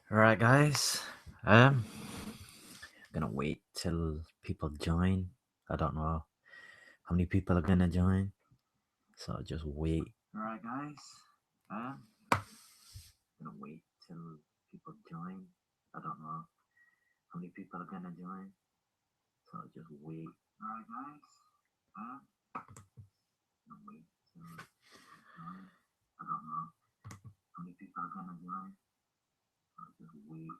Alright, guys. Gonna wait till people join. I don't know how many people are gonna join, so I'll just wait. Alright, guys. Gonna wait till people join. I don't know how many people are gonna join, so I'll just wait. Alright, guys. Gonna wait till people join. I don't know how many people are gonna join, so I'll just wait.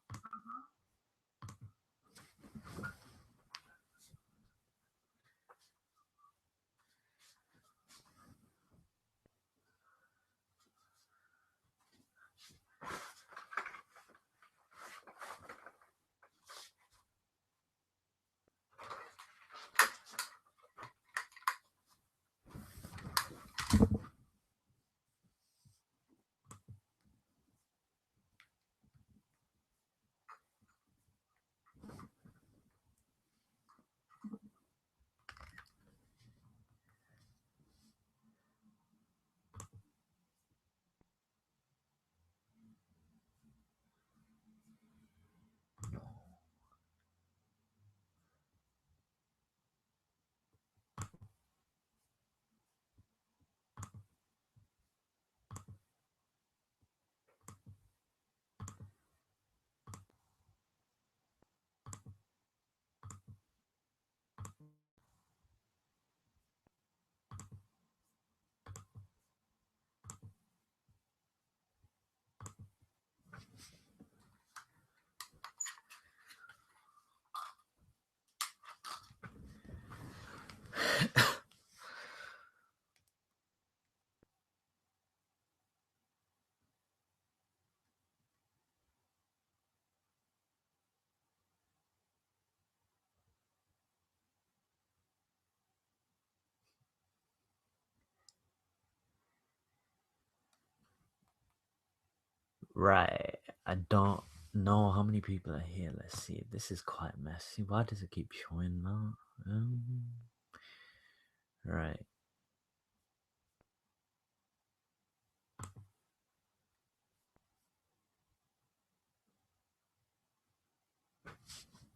Right. I don't know how many people are here. Let's see. This is quite messy. Why does it keep showing that? Right.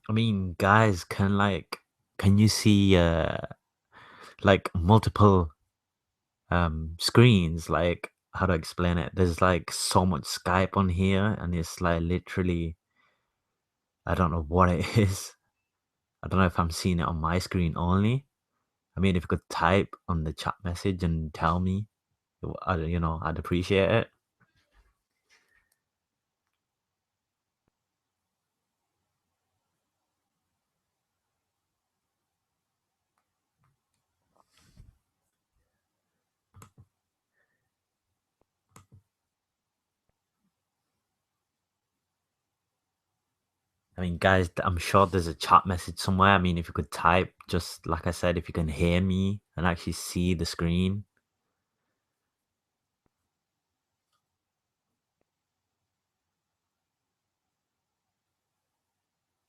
I mean, guys, can you see like multiple screens? Like, how to explain it? There's like so much Skype on here, and it's like literally, I don't know what it is. I don't know if I'm seeing it on my screen only. I mean, if you could type on the chat message and tell me, I'd appreciate it. I mean, guys, I'm sure there's a chat message somewhere. I mean, if you could type, just like I said, if you can hear me and actually see the screen,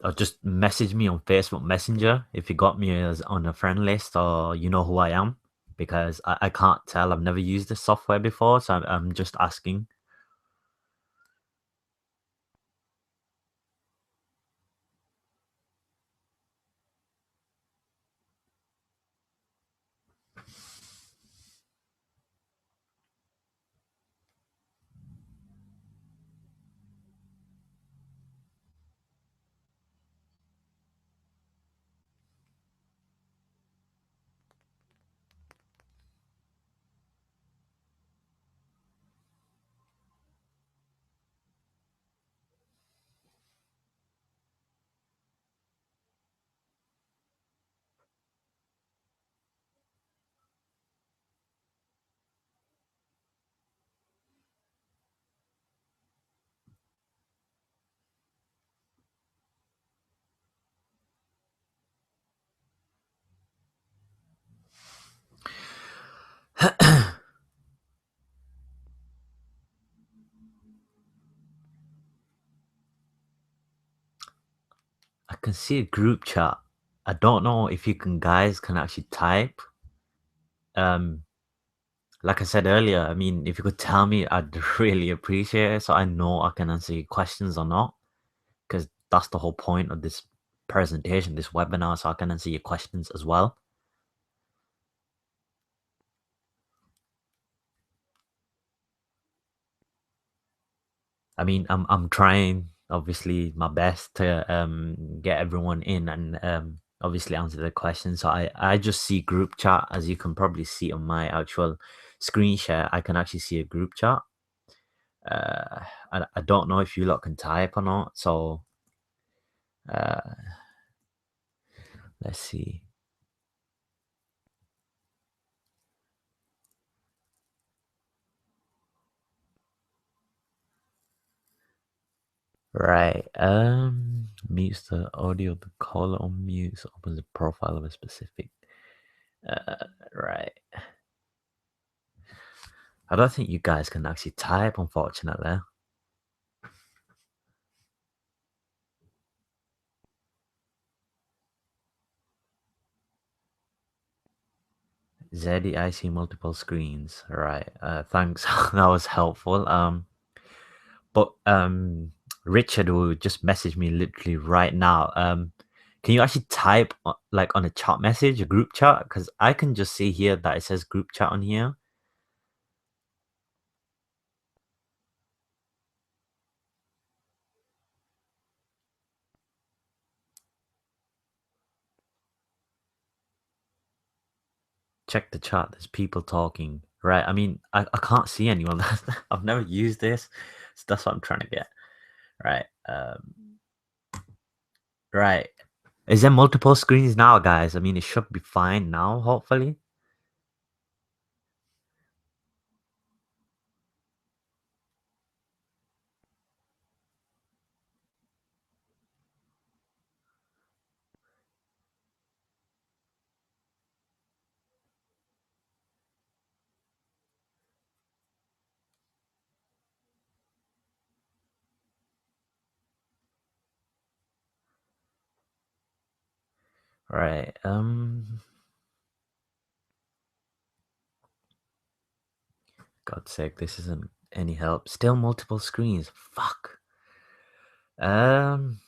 or just message me on Facebook Messenger if you got me as on a friend list, or you know who I am, because I can't tell. I've never used this software before, so I'm just asking. I can see a group chat. I don't know if you guys can actually type. Um, like I said earlier, I mean, if you could tell me, I'd really appreciate it so I know I can answer your questions or not. Because that's the whole point of this presentation, this webinar, so I can answer your questions as well. I mean, I'm trying obviously my best to get everyone in and obviously answer the questions. So I just see group chat, as you can probably see on my actual screen share. I can actually see a group chat. Uh, I don't know if you lot can type or not. So uh, let's see. Right. Mutes the audio. The caller on mute opens the profile of a specific. Right. I don't think you guys can actually type, unfortunately. Zeddy, I see multiple screens. Right. Thanks. That was helpful. But Richard will just message me literally right now. Can you actually type like on a chat message, a group chat? Because I can just see here that it says group chat on here. Check the chat. There's people talking. Right. I mean, I can't see anyone. I've never used this. So that's what I'm trying to get. Right. Right. Is there multiple screens now, guys? I mean, it should be fine now, hopefully. Right. God's sake, this isn't any help. Still multiple screens. Fuck. Um,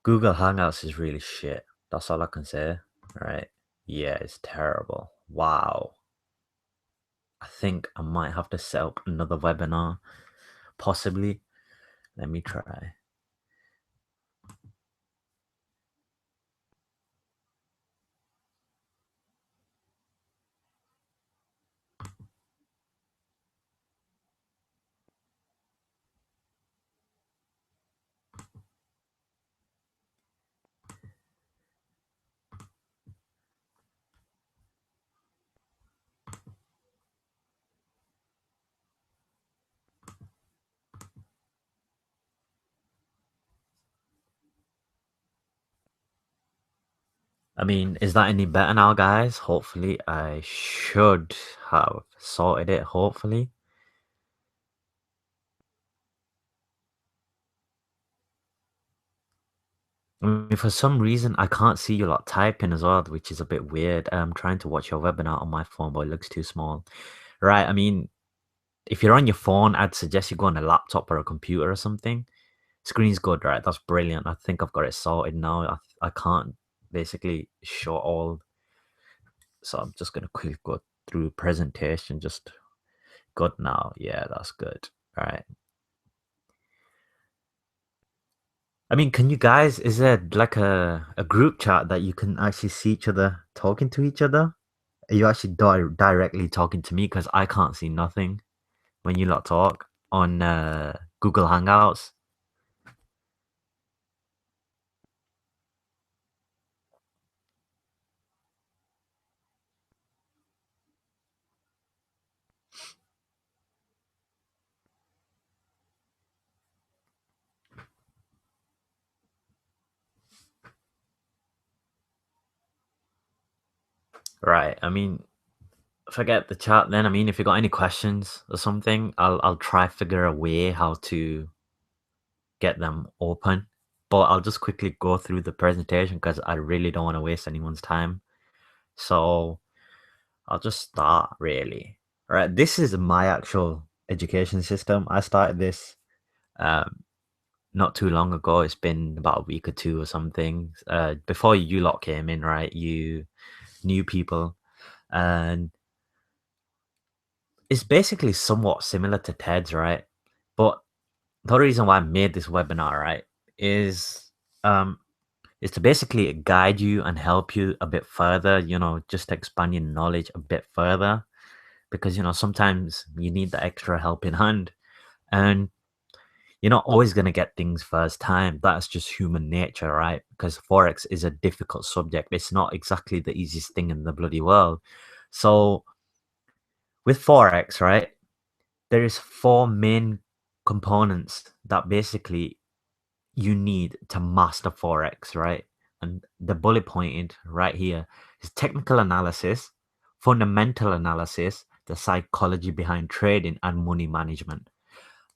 Google Hangouts is really shit. That's all I can say. Right. Yeah, it's terrible. Wow. I think I might have to set up another webinar. Possibly. Let me try. I mean, is that any better now, guys? Hopefully, I should have sorted it. Hopefully. I mean, for some reason, I can't see you lot typing as well, which is a bit weird. I'm trying to watch your webinar on my phone, but it looks too small. Right. I mean, if you're on your phone, I'd suggest you go on a laptop or a computer or something. Screen's good, right? That's brilliant. I think I've got it sorted now. I can't basically show all. So I'm just going to quickly go through presentation. Just good now. Yeah, that's good. All right. I mean, can you guys, is there like a group chat that you can actually see each other talking to each other? Are you actually directly talking to me? Because I can't see nothing when you lot talk on Google Hangouts. Right. I mean, forget the chat then. I mean, if you got any questions or something, I'll try figure a way how to get them open. But I'll just quickly go through the presentation because I really don't want to waste anyone's time. So I'll just start really. Right, this is my actual education system. I started this um, not too long ago. It's been about a week or two or something. Before you lot came in, right? You new people, and it's basically somewhat similar to TED's, right? But the reason why I made this webinar, right, is um is to basically guide you and help you a bit further, just expand your knowledge a bit further. Because sometimes you need the extra helping hand, and you're not always going to get things first time. That's just human nature, right? Because Forex is a difficult subject. It's not exactly the easiest thing in the bloody world. So with Forex, right, there is four main components that basically you need to master Forex, right? And the bullet pointed right here is technical analysis, fundamental analysis, the psychology behind trading, and money management.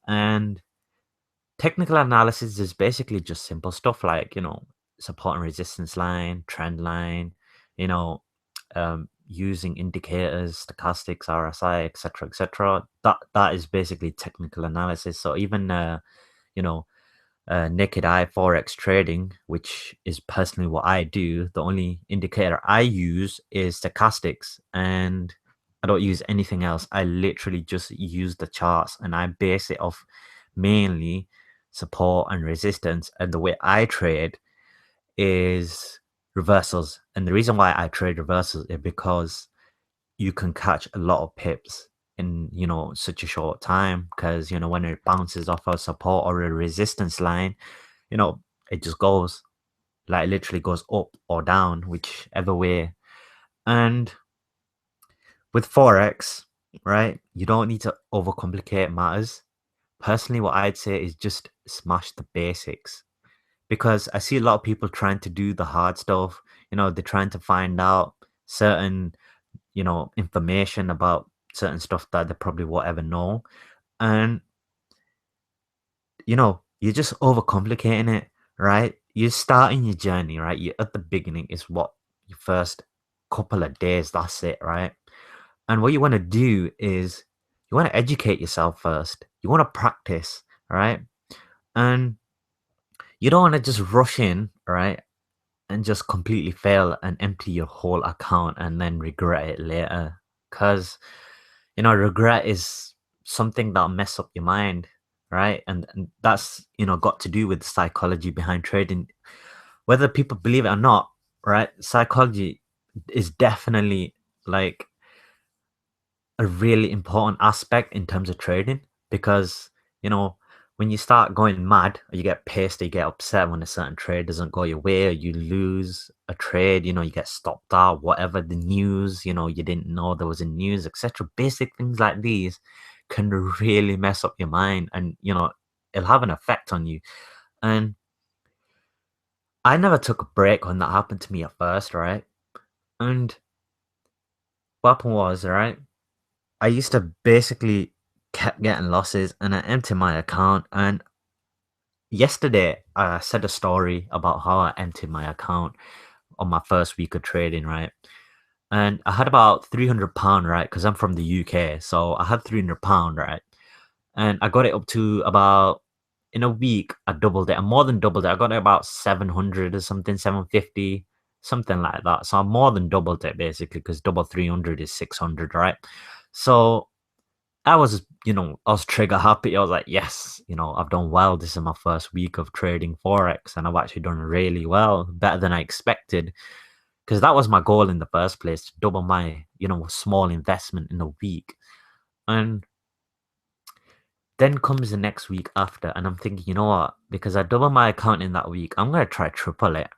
And technical analysis is basically just simple stuff like, support and resistance line, trend line, you know, using indicators, stochastics, RSI, etc., etc. That is basically technical analysis. So even you know, naked eye forex trading, which is personally what I do, the only indicator I use is stochastics, and I don't use anything else. I literally just use the charts, and I base it off mainly support and resistance. And the way I trade is reversals. And the reason why I trade reversals is because you can catch a lot of pips in such a short time, because when it bounces off a support or a resistance line, you know, it just goes, like, literally goes up or down, whichever way. And with Forex, right, you don't need to overcomplicate matters. Personally, what I'd say is just smash the basics, because I see a lot of people trying to do the hard stuff. They're trying to find out certain, information about certain stuff that they probably won't ever know. And you're just overcomplicating it, right? You're starting your journey, right? You're at the beginning is what your first couple of days, that's it, right? And what you want to do is you want to educate yourself first. You want to practice, right? And you don't want to just rush in, right? And just completely fail and empty your whole account and then regret it later. Because, regret is something that'll mess up your mind, right? And that's, got to do with the psychology behind trading. Whether people believe it or not, right? Psychology is definitely like a really important aspect in terms of trading, because you know when you start going mad, or you get pissed, or you get upset when a certain trade doesn't go your way, or you lose a trade, you get stopped out, whatever the news, you didn't know there was a news, etc. Basic things like these can really mess up your mind, and it'll have an effect on you. And I never took a break when that happened to me at first, right? And what happened was, right, I used to basically kept getting losses, and I emptied my account. And yesterday I said a story about how I emptied my account on my first week of trading, right? And I had about £300, right? Because I'm from the UK. So I had £300, right? And I got it up to about, in a week, I doubled it. I more than doubled it. I got it about 700 or something, 750, something like that. So I more than doubled it basically, because double 300 is 600, right? So I was trigger happy. I was like, yes, I've done well. This is my first week of trading Forex, and I've actually done really well, better than I expected. Because that was my goal in the first place, to double my, small investment in a week. And then comes the next week after, and I'm thinking, you know what? Because I doubled my account in that week, I'm going to try triple it.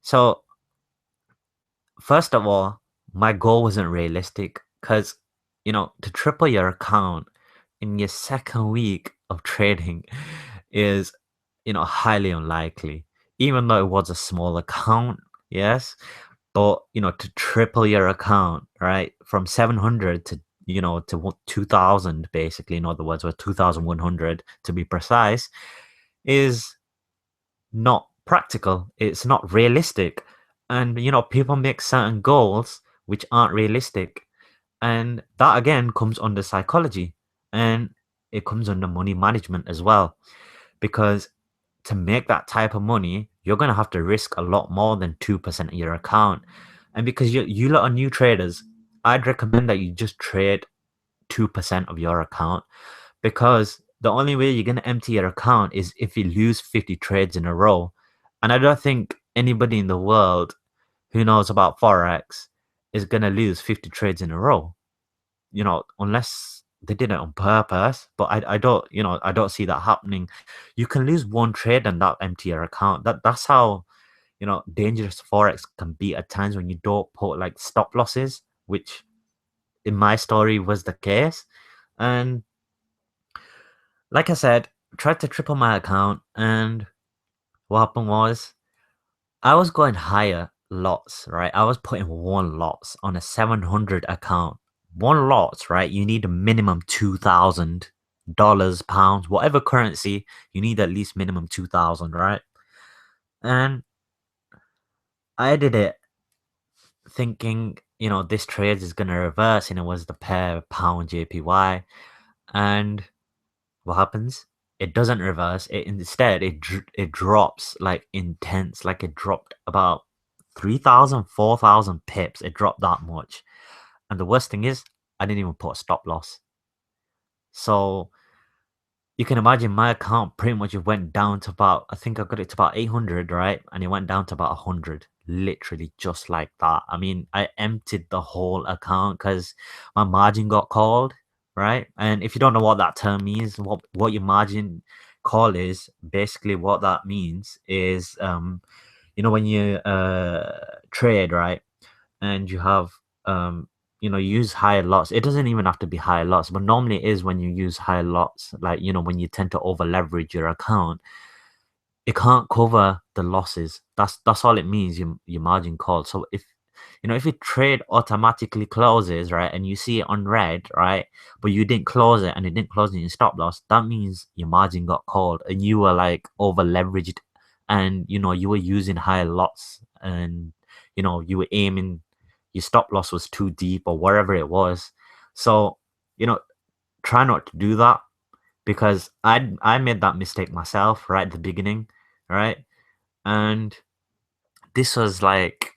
So, first of all, my goal wasn't realistic, because, to triple your account in your second week of trading is, highly unlikely. Even though it was a small account, yes, but to triple your account, right, from 700 to 2000, basically, in other words, or 2100 to be precise, is not practical. It's not realistic. And people make certain goals which aren't realistic. And that again comes under psychology, and it comes under money management as well. Because to make that type of money, you're gonna have to risk a lot more than 2% of your account. And because you lot are new traders, I'd recommend that you just trade 2% of your account, because the only way you're gonna empty your account is if you lose 50 trades in a row. And I don't think anybody in the world who knows about Forex is gonna lose 50 trades in a row, unless they did it on purpose. But I don't, I don't see that happening. You can lose one trade and that empty your account. That's how, dangerous Forex can be at times when you don't put like stop losses, which in my story was the case. And like I said, tried to triple my account, and what happened was I was going higher lots, right? I was putting one lots on a 700 account. One lots, right? You need a minimum $2,000, pounds, whatever currency, you need at least minimum 2,000, right? And I did it thinking, this trade is going to reverse, and it was the pair pound JPY. And what happens? It doesn't reverse. It drops like intense. Like it dropped about 3,000, 4,000 pips. It dropped that much. And the worst thing is, I didn't even put a stop loss. So you can imagine my account pretty much went down to about, I think I got it to about 800, right? And it went down to about 100, literally just like that. I mean, I emptied the whole account because my margin got called, right? And if you don't know what that term means, what your margin call is, basically what that means is, when you trade, right? And you have use higher lots. It doesn't even have to be higher lots, but normally it is when you use higher lots, like when you tend to over leverage your account. It can't cover the losses. That's all it means, your margin call. So if your trade automatically closes, right, and you see it on red, right, but you didn't close it and it didn't close in your stop loss, that means your margin got called and you were like over leveraged, and you were using higher lots, and you were aiming, your stop loss was too deep or whatever it was. So you know try not to do that, because I made that mistake myself right at the beginning, right? And this was like,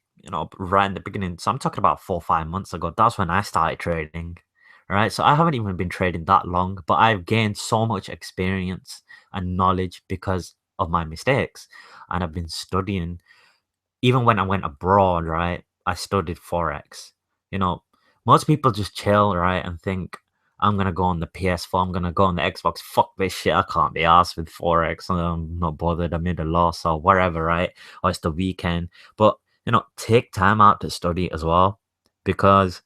right in the beginning. So I'm talking about 4 or 5 months ago. That's when I started trading, right? So I haven't even been trading that long, but I've gained so much experience and knowledge because of my mistakes. And I've been studying. Even when I went abroad, right, I studied Forex. You know, most people just chill, right, and think, I'm gonna go on the PS4, I'm gonna go on the Xbox. Fuck this shit, I can't be asked with Forex. I'm not bothered, I made a loss or whatever, right? Or it's the weekend. But, take time out to study as well. Because,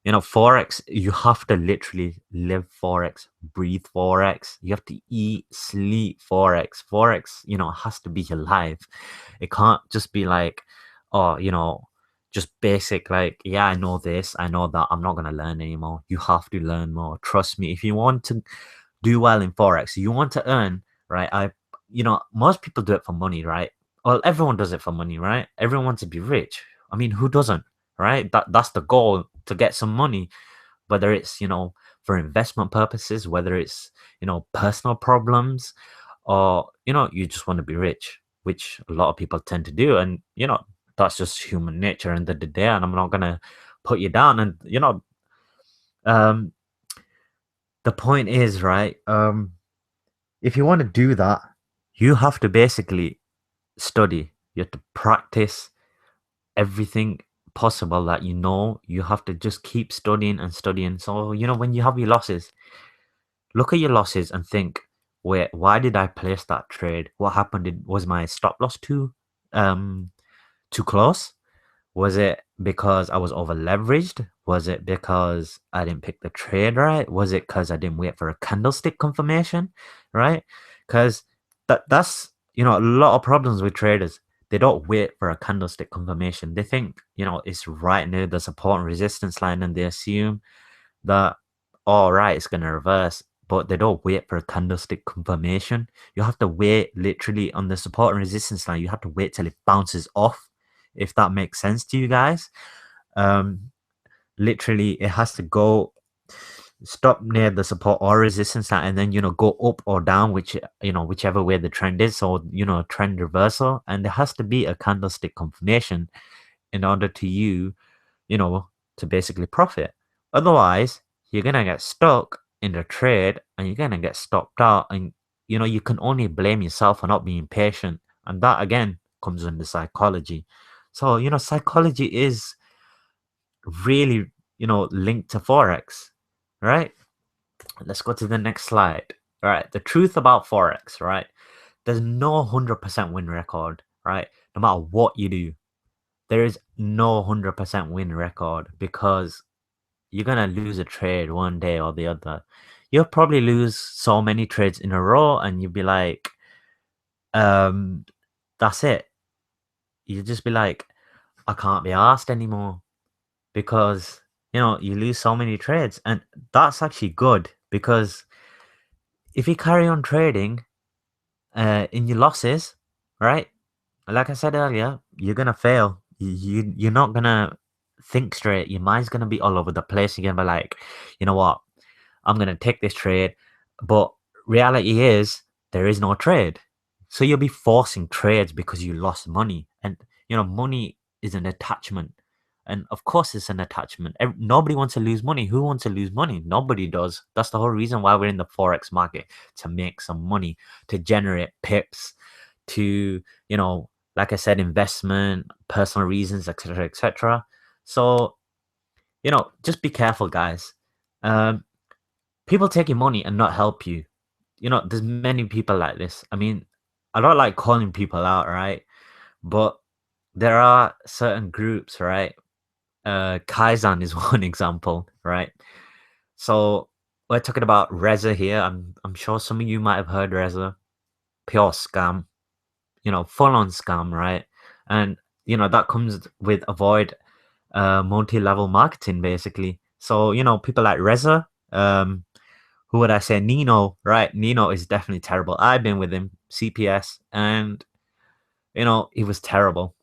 Forex, you have to literally live Forex, breathe Forex. You have to eat, sleep Forex. Forex, has to be your life. It can't just be like, oh, just basic, like, yeah, I know this, I know that, I'm not going to learn anymore. You have to learn more. Trust me. If you want to do well in Forex, you want to earn, right? Most people do it for money, right? Well, everyone does it for money, right? Everyone wants to be rich. I mean, who doesn't, right? That's the goal, to get some money, whether it's, for investment purposes, whether it's, personal problems, or, you just want to be rich, which a lot of people tend to do. And, that's just human nature end of the day. And I'm not going to put you down. And, um, the point is, right, if you want to do that, you have to basically study. You have to practice everything possible that you have to just keep studying and studying. So, when you have your losses, look at your losses and think, wait, why did I place that trade? What happened? Was my stop loss too close? Was it because I was over leveraged? Was it because I didn't pick the trade right? Was it because I didn't wait for a candlestick confirmation? Right? Because that's a lot of problems with traders. They don't wait for a candlestick confirmation. They think, it's right near the support and resistance line, and they assume that, all right, it's going to reverse, but they don't wait for a candlestick confirmation. You have to wait literally on the support and resistance line. You have to wait till it bounces off, if that makes sense to you guys. Um, literally it has to go stop near the support or resistance line and then go up or down, which whichever way the trend is. So trend reversal, and there has to be a candlestick confirmation in order to you know to basically profit. Otherwise you're gonna get stuck in the trade and you're gonna get stopped out, and you can only blame yourself for not being patient, and that again comes under psychology. So psychology is really linked to forex, right? Let's go to the next slide. All right, the truth about forex, right? There's no 100% win record, right? No matter what you do, there is no 100% win record, because you're gonna lose a trade one day or the other. You'll probably lose so many trades in a row, and you'll be like, um, that's it. You'll just be like, I can't be asked anymore, because you lose so many trades, and that's actually good, because if you carry on trading in your losses, right? Like I said earlier, you're gonna fail. You're not gonna think straight. Your mind's gonna be all over the place. You're gonna be like, you know what? I'm gonna take this trade, but reality is there is no trade. So you'll be forcing trades because you lost money, and money is an attachment, and of course it's an attachment. Nobody wants to lose money. Who wants to lose money? Nobody does. That's the whole reason why we're in the forex market, to make some money, to generate pips, to like I said, investment, personal reasons, etc., etc. So just be careful, guys. Um, People take your money and not help you. There's many people like this. I mean, I don't like calling people out, right? But there are certain groups, right? Kaizen is one example, right? So we're talking about Reza here. I'm sure some of you might have heard Reza. Pure scam, full on scam, right? And that comes with avoid multi-level marketing, basically. So people like Reza, who would I say? Nino, right? Nino is definitely terrible. I've been with him, CPS, and he was terrible.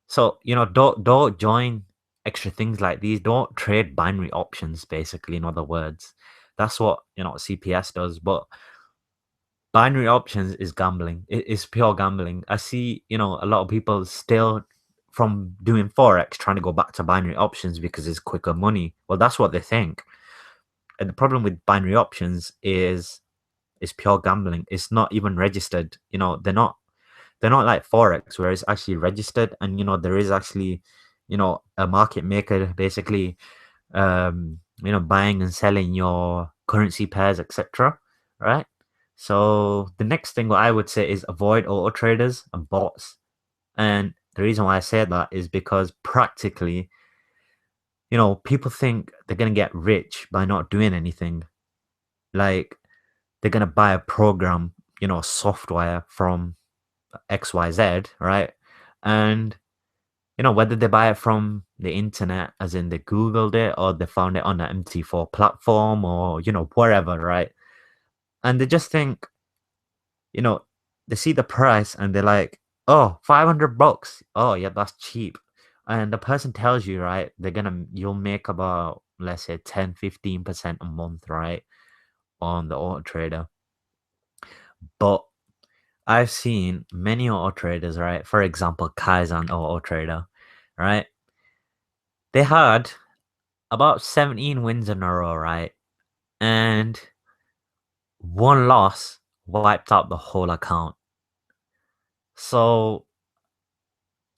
So don't join extra things like these. Don't trade binary options, basically. In other words, that's what CPS does. But binary options is gambling. It's pure gambling. I see a lot of people still from doing forex trying to go back to binary options because it's quicker money. Well, that's what they think. And the problem with binary options is it's pure gambling. It's not even registered. They're not like forex where it's actually registered, and there is actually a market maker basically buying and selling your currency pairs, etc. Right? So the next thing what I would say is avoid auto traders and bots. And the reason why I say that is because practically people think they're going to get rich by not doing anything. Like, they're going to buy a program, software from XYZ, right? And whether they buy it from the internet, as in they Googled it, or they found it on the MT4 platform, or wherever, right? And they just think, you know, they see the price and they're like, oh, $500. Oh, yeah, that's cheap. And the person tells you, right, you'll make about, let's say, 10-15% a month, right, on the auto trader. But I've seen many auto traders, right? For example, Kaizen auto trader, right? They had about 17 wins in a row, right? And one loss wiped out the whole account. So,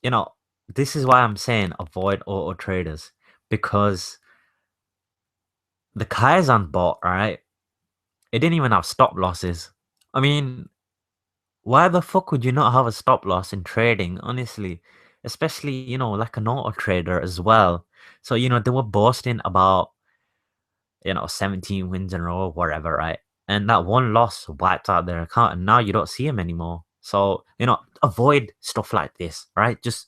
you know, this is why I'm saying avoid auto traders, because the Kaizen bot, right? It didn't even have stop losses. I mean, why the fuck would you not have a stop loss in trading, honestly? Especially, like an auto trader as well. So, they were boasting about, 17 wins in a row, whatever, right? And that one loss wiped out their account, and now you don't see them anymore. So, avoid stuff like this, right? Just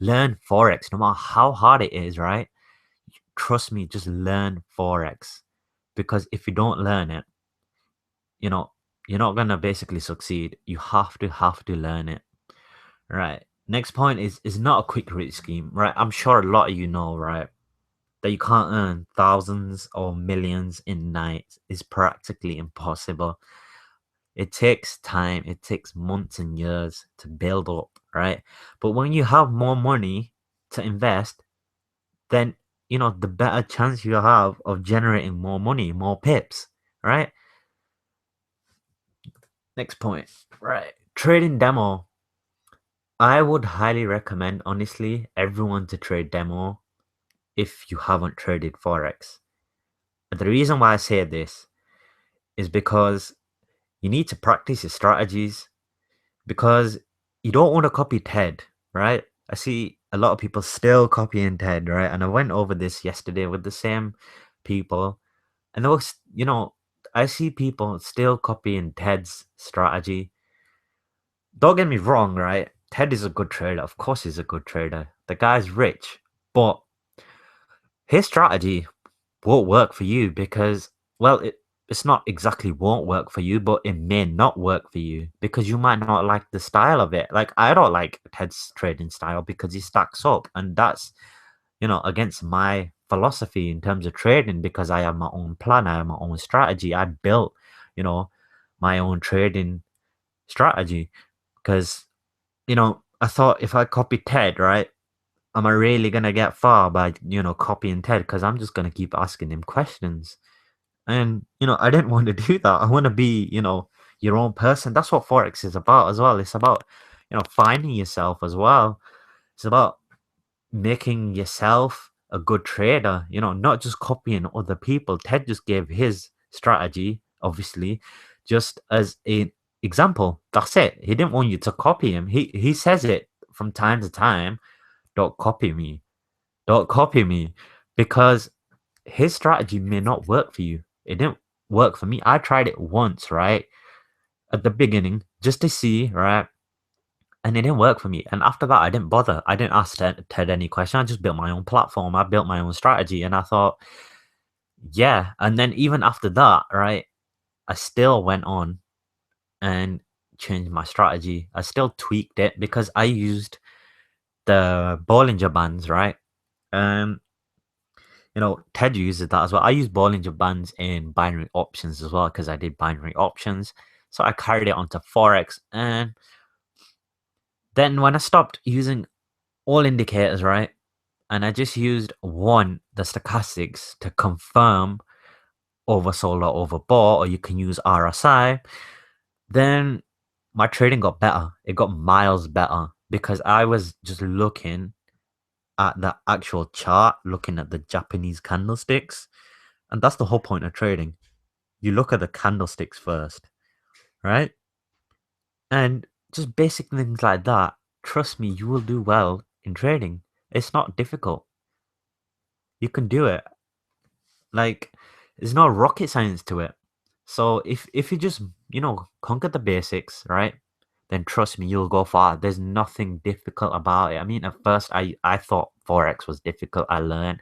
learn Forex, no matter how hard it is, right? Trust me, just learn Forex. Because if you don't learn it, you know, you're not gonna basically succeed. You have to learn it. Right. Next point is not a quick rich scheme, right? I'm sure a lot of you know, right? that you can't earn thousands or millions in nights is practically impossible. It takes time, it takes months and years to build up, right? But when you have more money to invest, then the better chance you have of generating more money, more pips, right? Next point, right? Trading demo. I would highly recommend, honestly, everyone to trade demo if you haven't traded Forex. The reason why I say this is because you need to practice your strategies because you don't want to copy Ted, right? I see a lot of people still copying Ted, right? And I went over this yesterday with the same people, and there was, I see people still copying Ted's strategy. Don't get me wrong, right? Ted is a good trader. Of course, he's a good trader. The guy's rich, but his strategy won't work for you because, well, it's not exactly won't work for you, but it may not work for you because you might not like the style of it. Like, I don't like Ted's trading style because he stacks up, and that's, against my philosophy in terms of trading because I have my own plan, I have my own strategy. I built, you know, my own trading strategy because, I thought if I copy Ted, right? Am I really gonna get far by copying Ted? Because I'm just gonna keep asking him questions, and I didn't want to do that. I want to be your own person. That's what Forex is about as well. It's about finding yourself as well. It's about making yourself a good trader. Not just copying other people. Ted just gave his strategy, obviously, just as an example. That's it. He didn't want you to copy him. He says it from time to time. Don't copy me. Don't copy me because his strategy may not work for you. It didn't work for me. I tried it once, right? At the beginning, just to see, right? And it didn't work for me. And after that, I didn't bother. I didn't ask Ted any question. I just built my own platform. I built my own strategy. And I thought, yeah. And then even after that, right, I still went on and changed my strategy. I still tweaked it because I used the Bollinger Bands, right? Um, Ted uses that as well. I use Bollinger Bands in binary options as well because I did binary options. So I carried it onto Forex. And then when I stopped using all indicators, right? And I just used the stochastics to confirm oversold or overbought, or you can use RSI, then my trading got better. It got miles better because I was just looking at the actual chart, looking at the Japanese candlesticks. And that's the whole point of trading. You look at the candlesticks first, right? And just basic things like that. Trust me, you will do well in trading. It's not difficult. You can do it. Like, there's no rocket science to it. So if you just, conquer the basics, right? Then trust me, you'll go far. There's nothing difficult about it. I mean, at first I thought Forex was difficult. I learned,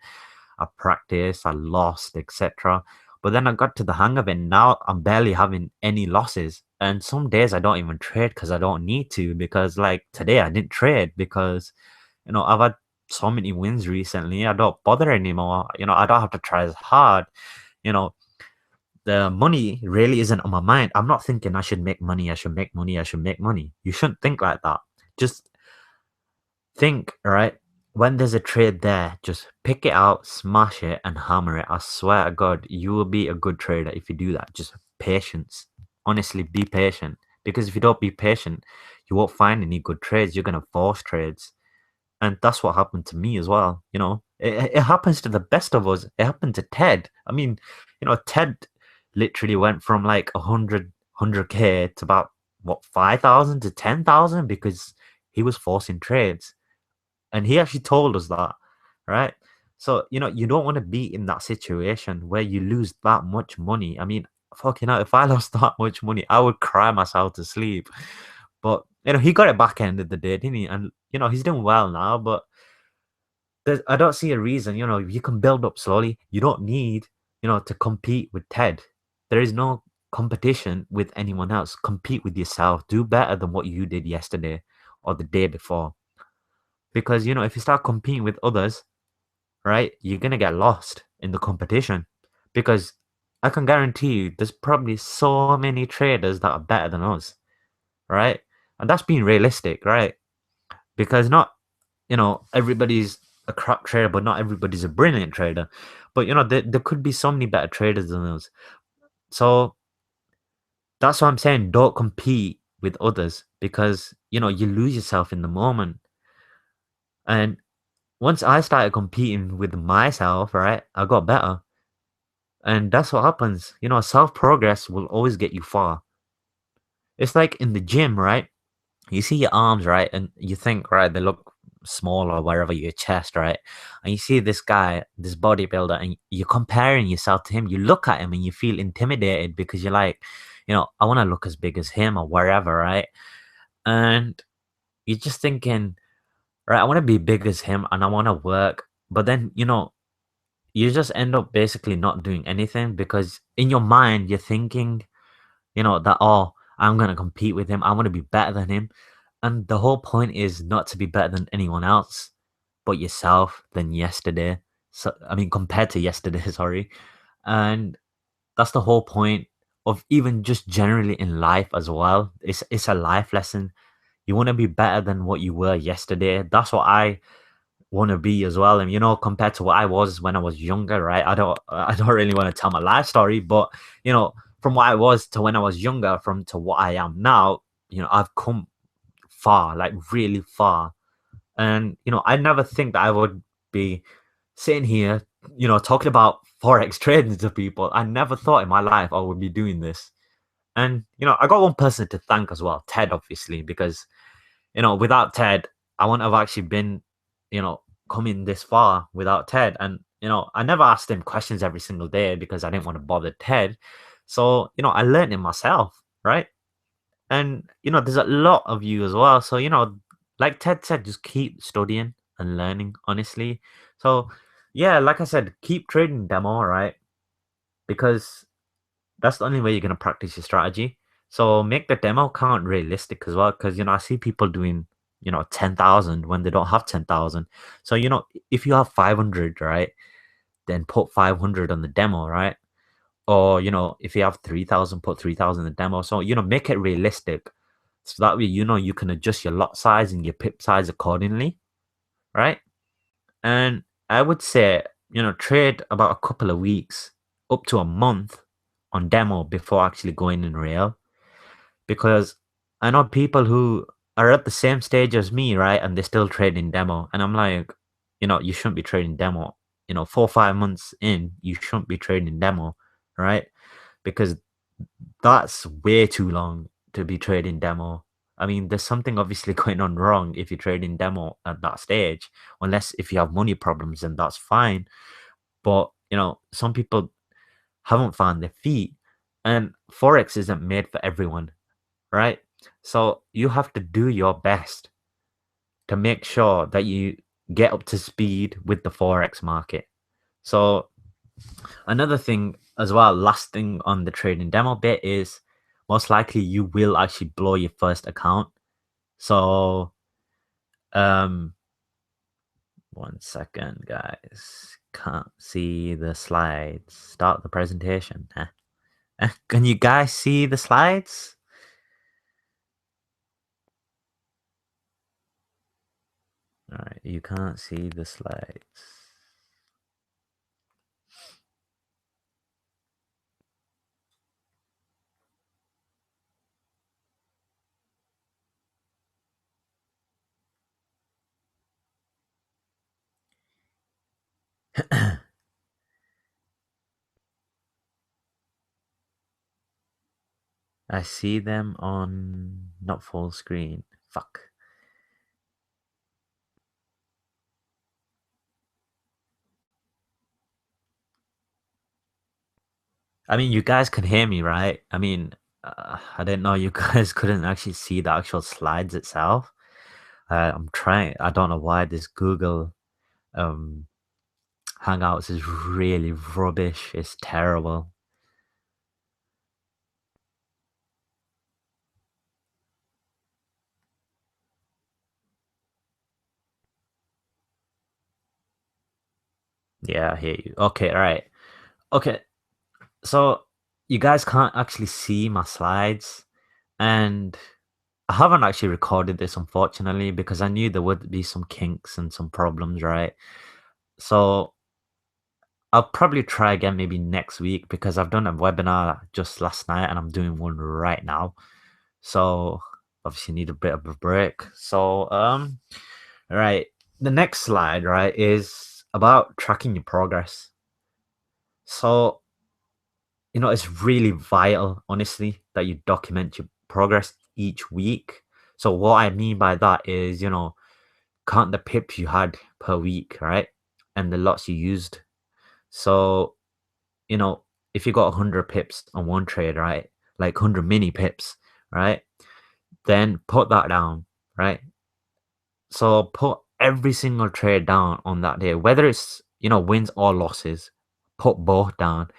I practiced, I lost, etc. But then I got to the hang of it. Now I'm barely having any losses. And some days I don't even trade because I don't need to. Because like today I didn't trade because, I've had so many wins recently. I don't bother anymore. I don't have to try as hard. You know, the money really isn't on my mind. I'm not thinking I should make money, I should make money, I should make money. You shouldn't think like that. Just think, right? When there's a trade there, just pick it out, smash it, and hammer it. I swear to God, you will be a good trader if you do that. Just patience. Honestly, be patient. Because if you don't be patient, you won't find any good trades. You're going to force trades. And that's what happened to me as well. It happens to the best of us. It happened to Ted. I mean, Ted literally went from like 100K to about what 5,000 to 10,000 because he was forcing trades. And he actually told us that, right? So, you don't want to be in that situation where you lose that much money. I mean, fucking hell, if I lost that much money, I would cry myself to sleep. But, he got it back end of the day, didn't he? And, he's doing well now, but I don't see a reason, you can build up slowly. You don't need, to compete with Ted. There is no competition with anyone else. Compete with yourself. Do better than what you did yesterday or the day before. Because, if you start competing with others, right? You're gonna get lost in the competition because I can guarantee you there's probably so many traders that are better than us, right? And that's being realistic, right? Because not, everybody's a crap trader, but not everybody's a brilliant trader. But there could be so many better traders than us. So that's what I'm saying. Don't compete with others because you lose yourself in the moment. And once I started competing with myself, right, I got better. And that's what happens. Self progress will always get you far. It's like in the gym, right? You see your arms, right? And you think, right, they look small or wherever your chest, right? And you see this guy, this bodybuilder, and you're comparing yourself to him. You look at him and you feel intimidated because you're like, I want to look as big as him or wherever, right? And you're just thinking, right, I want to be big as him and I want to work. But then, you just end up basically not doing anything because in your mind, you're thinking, that, oh, I'm going to compete with him. I want to be better than him. And the whole point is not to be better than anyone else, but yourself than yesterday. So, I mean, compared to yesterday, sorry. And that's the whole point of even just generally in life as well. It's a life lesson. You want to be better than what you were yesterday. That's what I want to be as well. And compared to what I was when I was younger, right? I don't really want to tell my life story, but from what I was to when I was younger, from to what I am now, I've come far, like really far. And I never think that I would be sitting here, talking about forex trading to people. I never thought in my life I would be doing this. And I got one person to thank as well, Ted, obviously, because without Ted, I wouldn't have actually been, you know, coming this far without Ted. And I never asked him questions every single day because I didn't want to bother Ted. So I learned it myself, right? And there's a lot of you as well. So like Ted said, just keep studying and learning. Honestly, so yeah, like I said, keep trading demo, right? Because that's the only way you're gonna practice your strategy. So make the demo count realistic as well, because I see people doing 10,000 when they don't have 10,000. So if you have 500, right, then put 500 on the demo, right? Or if you have 3,000, put 3,000 in the demo. So make it realistic, so that way you can adjust your lot size and your pip size accordingly, right? And I would say trade about a couple of weeks up to a month on demo before actually going in real, because I know people who are at the same stage as me, right? And they still trade in demo. And I'm like, you shouldn't be trading demo. 4 or 5 months in, you shouldn't be trading demo, right? Because that's way too long to be trading demo. I mean, there's something obviously going on wrong if you're trading demo at that stage, unless if you have money problems, then that's fine. But, some people haven't found their feet, and Forex isn't made for everyone, right? So you have to do your best to make sure that you get up to speed with the Forex market. So another thing as well, last thing on the trading demo bit is most likely you will actually blow your first account. So um 1 second, guys. Can't see the slides. Start the presentation. Can you guys see the slides? All right, you can't see the slides. I see them on not full screen. Fuck. I mean, you guys can hear me, right? I mean, I didn't know you guys couldn't actually see the actual slides itself. I'm trying. I don't know why this Google um, Hangouts is really rubbish. It's terrible. Yeah, I hear you. Okay, all right. Okay, so you guys can't actually see my slides, and I haven't actually recorded this unfortunately because I knew there would be some kinks and some problems, right? So I'll probably try again maybe next week because I've done a webinar just last night and I'm doing one right now. So obviously need a bit of a break. So right, the next slide, right, is about tracking your progress. So it's really vital, honestly, that you document your progress each week. So what I mean by that is, count the pips you had per week, right? And the lots you used. So, you know, if you got 100 pips on one trade, right? Like 100 mini pips, right? Then put that down, right? So put every single trade down on that day, whether it's, wins or losses, put both down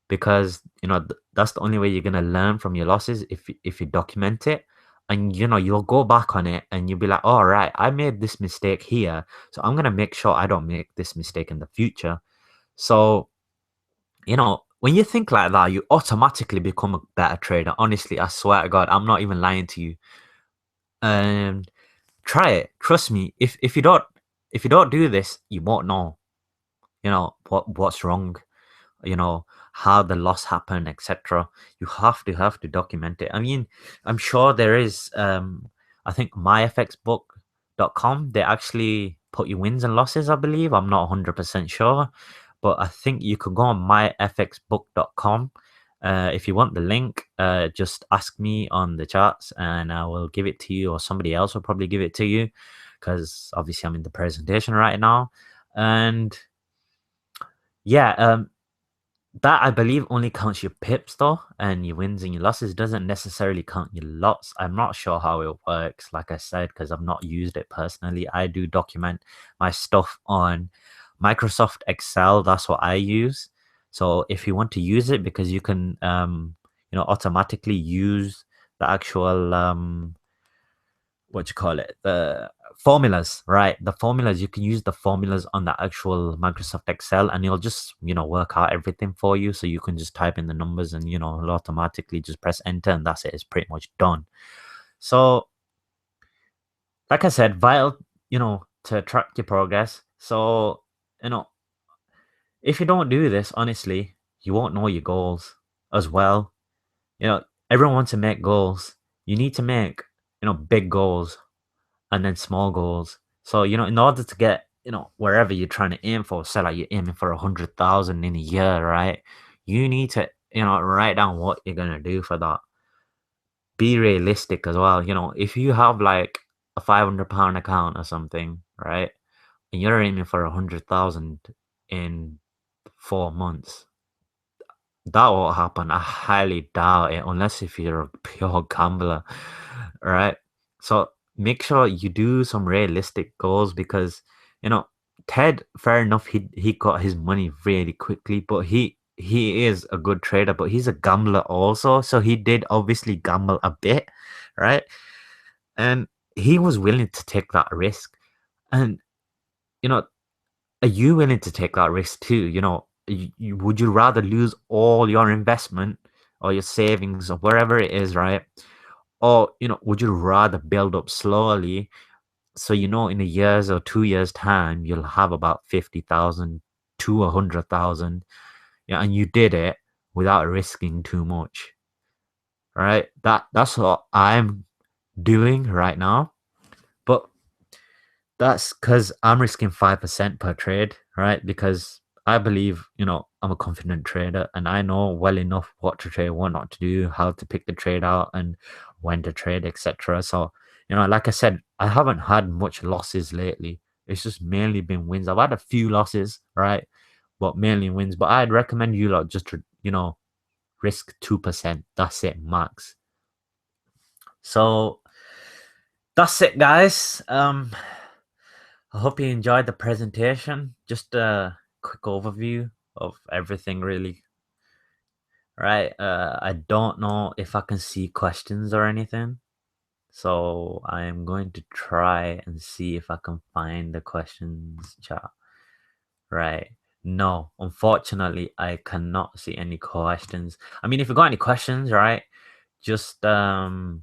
because that's the only way you're gonna learn from your losses if you document it, and you'll go back on it and you'll be like, all right, I made this mistake here, so I'm gonna make sure I don't make this mistake in the future. So when you think like that, you automatically become a better trader. Honestly, I swear to God, I'm not even lying to you. And try it. Trust me. If you don't do this, you won't know. What's wrong, you know how the loss happened, etc. You have to document it. I mean, I'm sure there is, I think myfxbook.com, they actually put your wins and losses, I believe. I'm not 100% sure, but I think you could go on myfxbook.com. If you want the link, just ask me on the chats and I will give it to you, or somebody else will probably give it to you, because obviously I'm in the presentation right now. And yeah, that I believe only counts your pips though, and your wins and your losses. Doesn't necessarily count your lots. I'm not sure how it works, like I said, because I've not used it personally. I do document my stuff on Microsoft Excel. That's what I use. So if you want to use it, because you can automatically use the actual what you call it, the formulas, right? The formulas, you can use the formulas on the actual Microsoft Excel and it'll just work out everything for you. So you can just type in the numbers and it'll automatically just press enter and that's it. It's pretty much done. So like I said, vital, to track your progress. So you know if you don't do this, honestly, you won't know your goals as well. Everyone wants to make goals. You need to make big goals and then small goals. So, in order to get, wherever you're trying to aim for, say like you're aiming for 100,000 in a year, right? You need to, write down what you're gonna do for that. Be realistic as well. If you have like a £500 account or something, right? And you're aiming for 100,000 in 4 months, that won't happen. I highly doubt it, unless if you're a pure gambler, right? So make sure you do some realistic goals because you know Ted. Fair enough, he got his money really quickly, but he is a good trader, but he's a gambler also. So he did obviously gamble a bit, right? And he was willing to take that risk. And you know are you willing to take that risk too? Would you rather lose all your investment or your savings or wherever it is, right? Or, would you rather build up slowly so in a year's or 2 years' time you'll have about 50,000 to 100,000, yeah, and you did it without risking too much, right? That's what I'm doing right now. But that's because I'm risking 5% per trade, right? Because I believe, I'm a confident trader and I know well enough what to trade, what not to do, how to pick the trade out and when to trade, etc. So, like I said, I haven't had much losses lately. It's just mainly been wins. I've had a few losses, right? But mainly wins. But I'd recommend you lot just to, risk 2%. That's it, max. So that's it, guys. I hope you enjoyed the presentation. Just a quick overview of everything, really. Right. I don't know if I can see questions or anything. So I am going to try and see if I can find the questions chat. Right. No, unfortunately, I cannot see any questions. I mean, if you got any questions, right, just go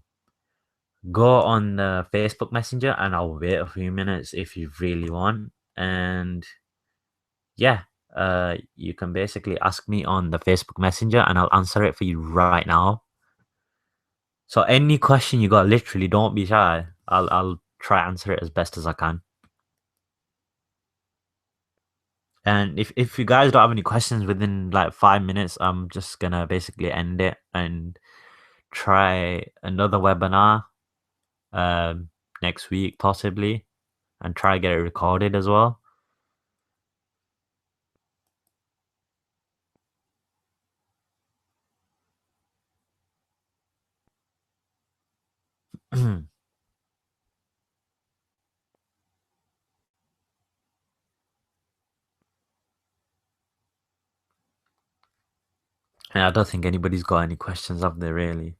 on the Facebook Messenger and I'll wait a few minutes if you really want. And yeah, you can basically ask me on the Facebook Messenger and I'll answer it for you right now. So any question you got, literally don't be shy. I'll try answer it as best as I can. And if you guys don't have any questions within like 5 minutes, I'm just gonna basically end it and try another webinar um next week possibly and try get it recorded as well. And I don't think anybody's got any questions up there really.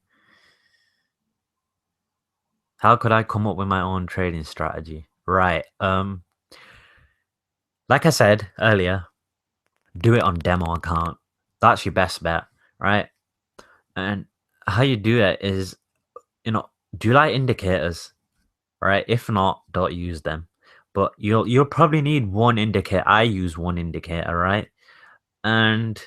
How could I come up with my own trading strategy? Right. Like I said earlier, do it on demo account. That's your best bet, right? And how you do it is, do you like indicators? Right? If not, don't use them. But you'll probably need one indicator. I use one indicator, right? And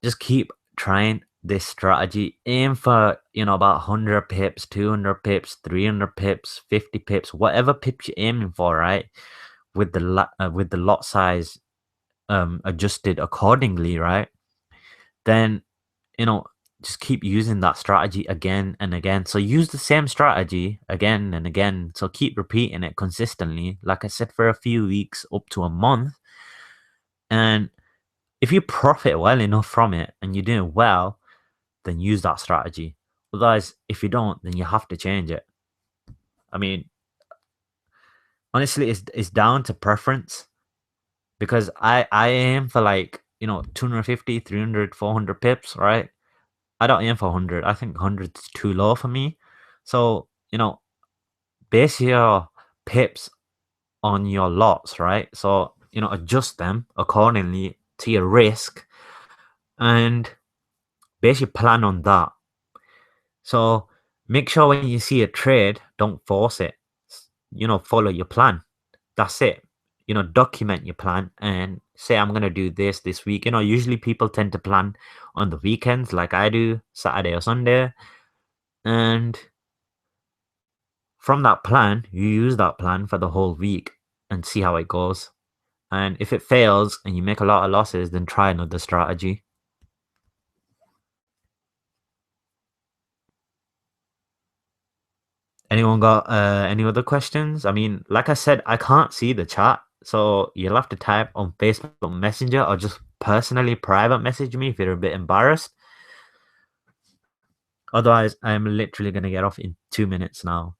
just keep trying this strategy. Aim for, about 100 pips, 200 pips, 300 pips, 50 pips, whatever pips you're aiming for, right? With the lot size adjusted accordingly, right? Then, you know, just keep using that strategy again and again. So use the same strategy again and again. So keep repeating it consistently, like I said, for a few weeks up to a month. And if you profit well enough from it and you're doing well, then use that strategy. Otherwise, if you don't, then you have to change it. I mean, honestly, it's down to preference because I aim for like, 250, 300, 400 pips, right? I don't aim for 100. I think 100 is too low for me. So, base your pips on your lots, right? So, adjust them accordingly to your risk and base your plan on that. So, make sure when you see a trade, don't force it. Follow your plan. That's it. Document your plan and say, I'm going to do this week. Usually people tend to plan on the weekends like I do, Saturday or Sunday. And from that plan, you use that plan for the whole week and see how it goes. And if it fails and you make a lot of losses, then try another strategy. Anyone got any other questions? I mean, like I said, I can't see the chat, so you'll have to type on Facebook Messenger or just personally private message me if you're a bit embarrassed. Otherwise, I'm literally gonna get off in 2 minutes now.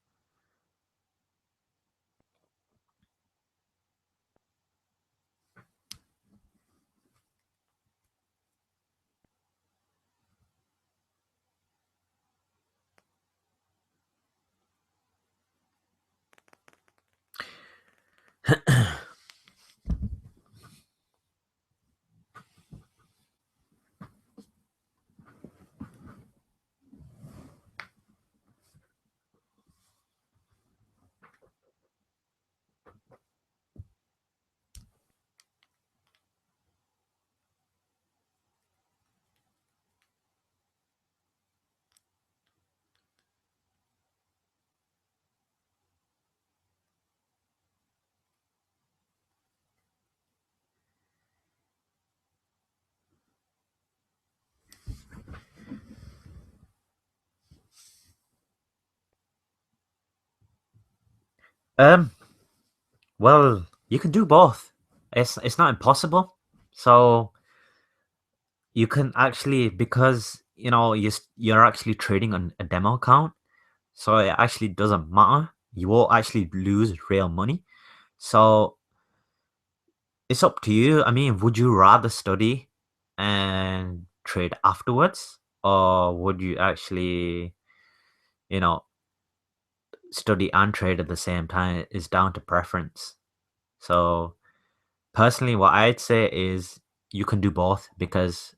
um, well, you can do both. It's not impossible. So you can actually, because you're actually trading on a demo account, so it actually doesn't matter. You won't actually lose real money. So it's up to you. I mean, would you rather study and trade afterwards, or would you actually, you know, study and trade at the same time? It's down to preference. So Personally, what I'd say is you can do both because,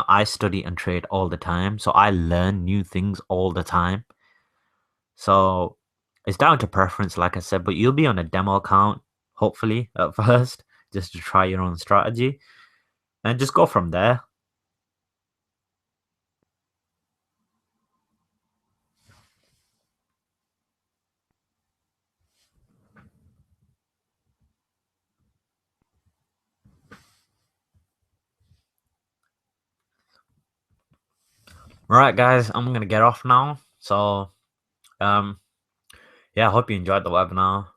I study and trade all the time. So I learn new things all the time. So it's down to preference, like I said, but you'll be on a demo account, hopefully, at first, just to try your own strategy and just go from there. All right, guys, I'm gonna get off now. So, um, yeah, I hope you enjoyed the webinar.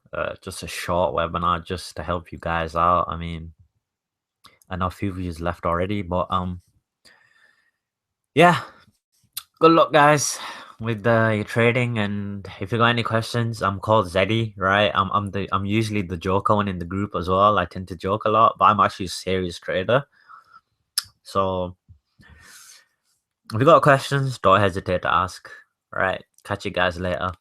Just a short webinar just to help you guys out. I mean, I know a few of you left already, but yeah, good luck, guys, with your trading. And if you got any questions, I'm called Zeddy, right? I'm usually the joker one in the group as well. I tend to joke a lot, but I'm actually a serious trader. So if you got questions, don't hesitate to ask. All right, catch you guys later.